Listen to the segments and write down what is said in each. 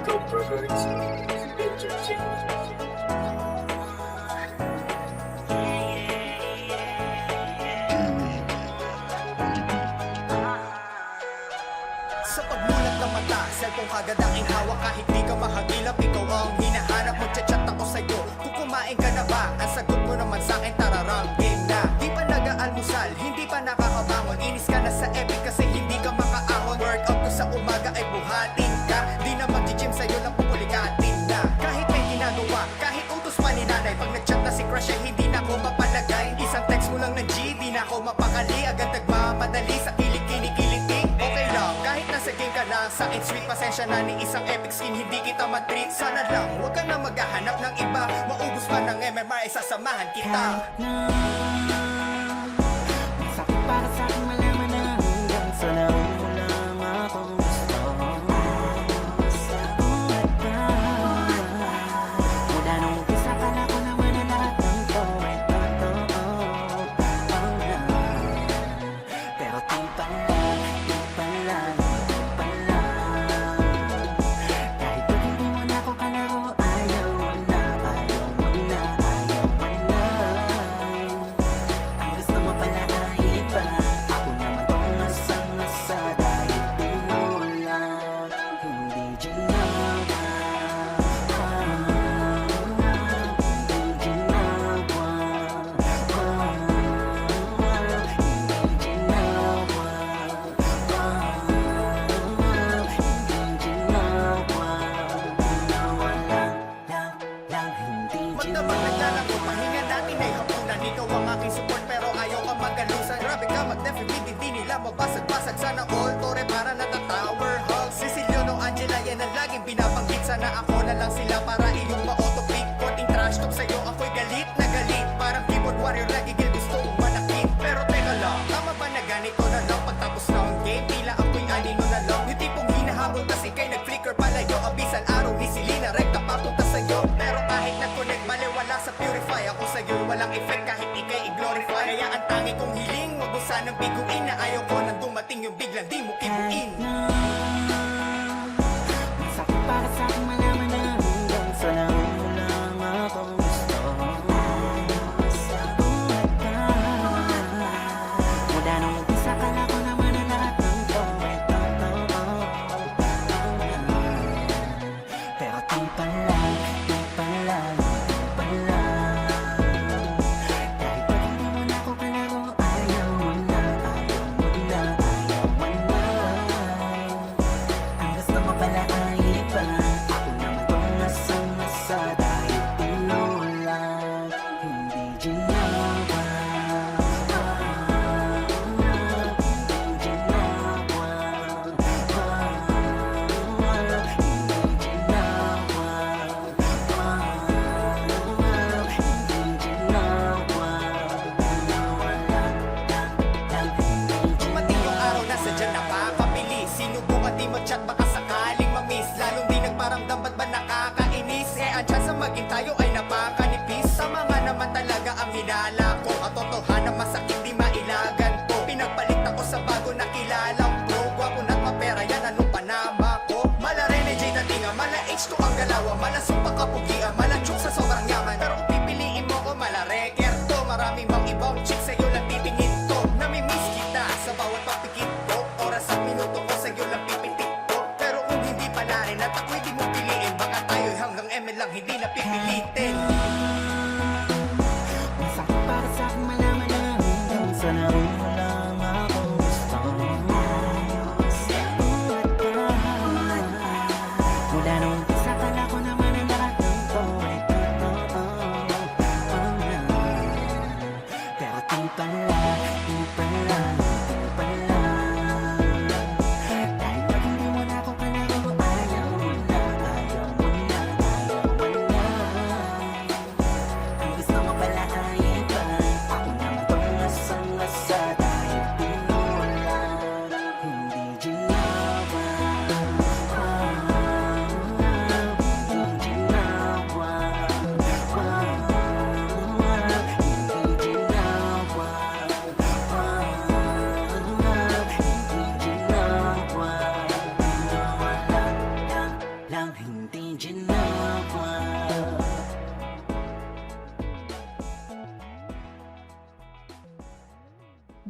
Birds Entertainment. Sa pagmulat ng mata, cellphone kagad ang inhawak. Kahit di ka mahagilap, ikaw ang hinahanap. Magchat-chat ako sa'yo, kung kumain ka na ba? Ang sagot mo naman sa'kin, tararang game na. Di pa nag-aalmusal, hindi pa nakakabangon. Inis ka na sa epic kasi hindi ka makaahon. Workout ko sa umaga ay buhatin ka. Di na mag-gym sa'yo lang pupulikatin na. Kahit may ginagawa, kahit utos pa ni nanay. Pag nag-chat na si crush ay hindi na ko mapalagay. Isang text mo lang ng G, di na ko mapakali. Agad nagmamadali sa kilig-kinig-kiliting. Okay lang, kahit nasa game ka lang. Sa akin sweet, pasensya na ni isang epic skin. Hindi kita matreat, sana lang huwag ka na maghahanap ng iba. Maubos man ng MMR ay sasamahan kita. Sakit para sa aking malaman na hanggang sa namin mo lang akong gusto. Sa buhat pa, mula nung umpisa pala ko naman na lahat ng to ay totoo. Pero di pa lang, di pa lang, di pa lang. Kahit pag hindi mo na ako kalaro, ayaw mo na, ayaw mo na, ayaw mo na. Ang gusto mo pala ay iba. Ako naman tong nasa dahil di mo lang hindi ginawa. Hindi ginawa. Hindi ginawa. Hindi ginawa. Nawala lang hindi Magdamag ginawa. naglalako, pahinga natin ay hapunan. Ikaw ang aking support pero ayaw ka magalusan. Grabe ka mag-defibid, hindi nila mabasag-basag. Sana all tore para natatower hug. Cecilio no Angela yan ang laging binabanggit. Sana ako na lang sila para iyong ma-autopic. Konting trash talk sa'yo, ako'y galit na galit. Parang keyboard warrior, lagi gil gusto mong manakit. Pero teka lang, tama ba na ganito na lang? Pagtapos ng game, tila ako'y anino na lang. Yung tipong hinahabol kasi kay nag-flicker palayo. Abisan araw ni Selena, rekta papunta sa'yo. Pero kahit nag-connect, baliwala sa purify. Ako sa'yo walang effect kahit ikay i-glorify. Kaya ang tangi kong hiling, wag mo sanang biguin. Na ayaw ko nang dumating yung biglang di mo kibuin. Sakit para sa aking malaman na hanggang sa namin mo lang akong gusto. Sa buhat pa, mula nung umpisa kala ko naman na lahat ng to ay totoo. Pero di pa lang, di pa lang, di pa lang. Kahit pag hindi mo na ako kalaro, ayaw mo na, ayaw mo na, ayaw mo na.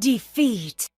Defeat.